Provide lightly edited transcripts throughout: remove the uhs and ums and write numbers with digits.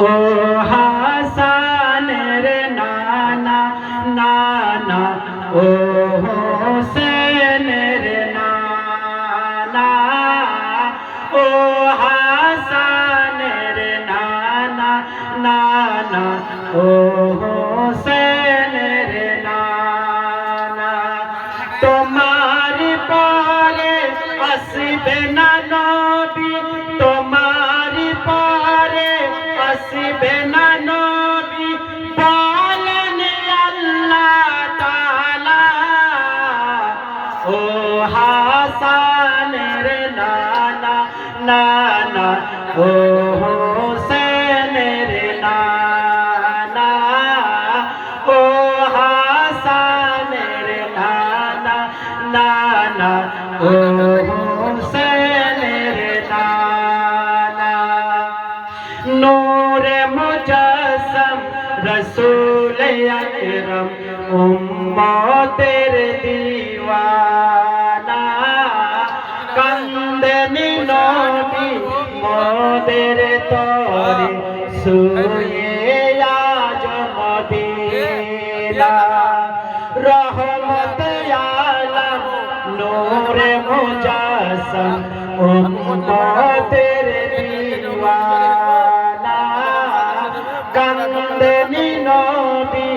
ও হাসানের নানা নানা, ও হোসেনের নানা, ও হাসানের নানা নানা, ও হোসেনের নানা। তোমার পরে আসবে না নবী, তোমার পরে আসবে না নবী, বলেন আল্লাহ তাআলা। ও হাসানের নানা নানা, ও হোসেনের নানা, ও হাসানের নানা নানা, ও হোসেনের নানা। নূরে মুজাসসাম রসূল আকরম উম্মতের দিওয়ানা, কান্দেন নবী মোদের তরে শুয়ে আজ মদিনা। রহমত আলম নূরে মুজাসসাম উম্মতের দিওয়ানা, কান্দেন নবী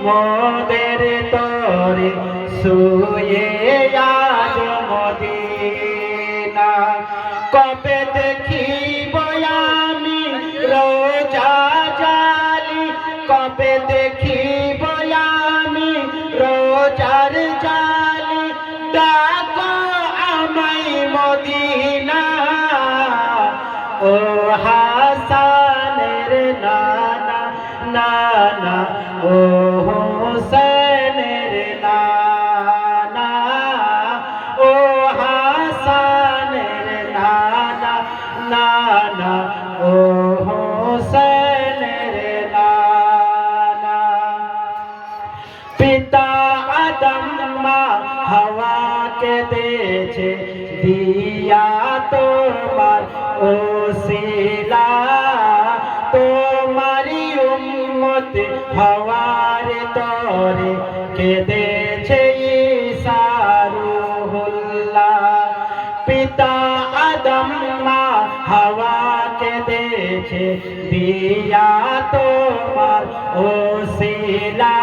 মোদের তরে শুয়ে আজ মদিনা। কবে দেখিব আমি রোজা জালি, কবে দেখিব আমি রোজার জালি, ডাকো আমায় মদিনা। ও হাসানের নানা নানা, ও হোসেনের নানা, ও হাসানের নানা নানা, ও হোসেনের নানা। পিতা আদম মা হাওয়াকে দিয়েছে দিয়া তোমার ওসিলা, তোমারি উম্মত হওয়ার তরে কেঁদেছে ঈসা রূহুল্লাহ। পিতা আদম মা হাওয়াকে দিয়েছে দিয়া তোমার ওসিলা,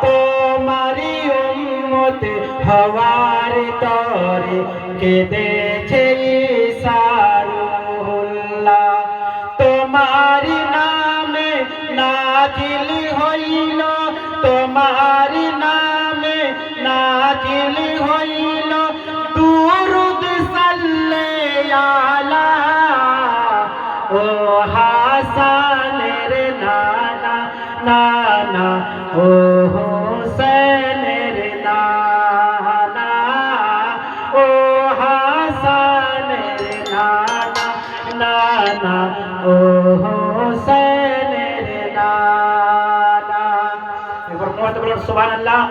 তোমারি উম্মত হওয়ার তরে কেঁদেছে ঈসা রূহুল্লাহ। তোমার নামে নাজিল হইল, তোমার নামে নাজিল হইল দুরূদ সাল্লে আলা। ও হাসানের নানা নানা, ও হোসেনের নানা, ও হাসানের নানা নানা, ও হোসেনের নানা। এবার মহব্বত বলুন সুবহানাল্লাহ।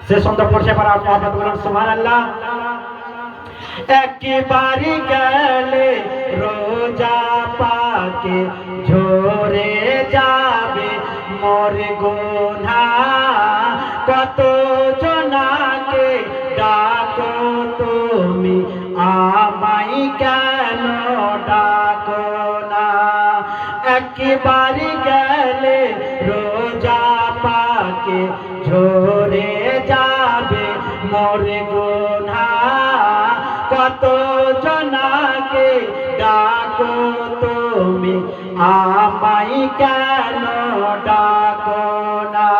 সে সুন্দর পড়ছে পর আপনি মহব্বত বলুন সুবহানাল্লাহ। একবারে গেলে রোজা পাকে ঝরে যাবে মোর গুনাহ, কত জনাকে ডাকো তুমি আমায় কেন ডাকো না। একবারে গেলে রোজা পাকে ঝরে যাবে মোর গুনাহ, কত জনাকে ডাকো তুমি আমায় কেন ডাকো না।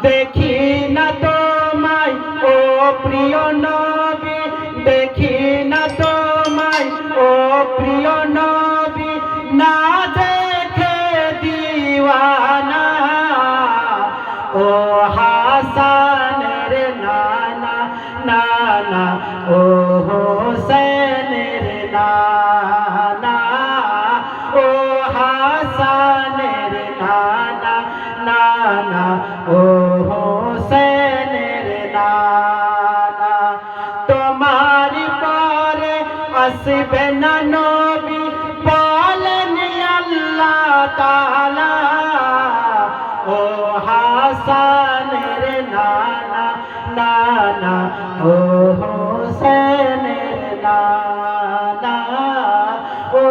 দেখি না তোমায় ও প্রিয় নবী, দেখি না তোমায় ও প্রিয় নবী, না দেখে দিওয়ানা। ও হাসানের নানা নানা, ও হোসেনের নানা, ও হাসানের নানা নানা, ও হোসেনের নানা। তোমার পরে আসবে না নবী, বলেন তাআলা ও হাসানের নানা নানা ও হোসেনের নানা ও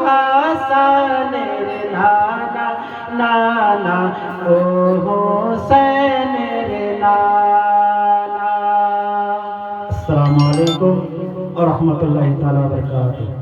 হাসানের নানা নানা ও হোসেনের নানা। আসসালামু আলাইকুম ওয়া রাহমাতুল্লাহি তাআলা ওয়া বারাকাতুহু।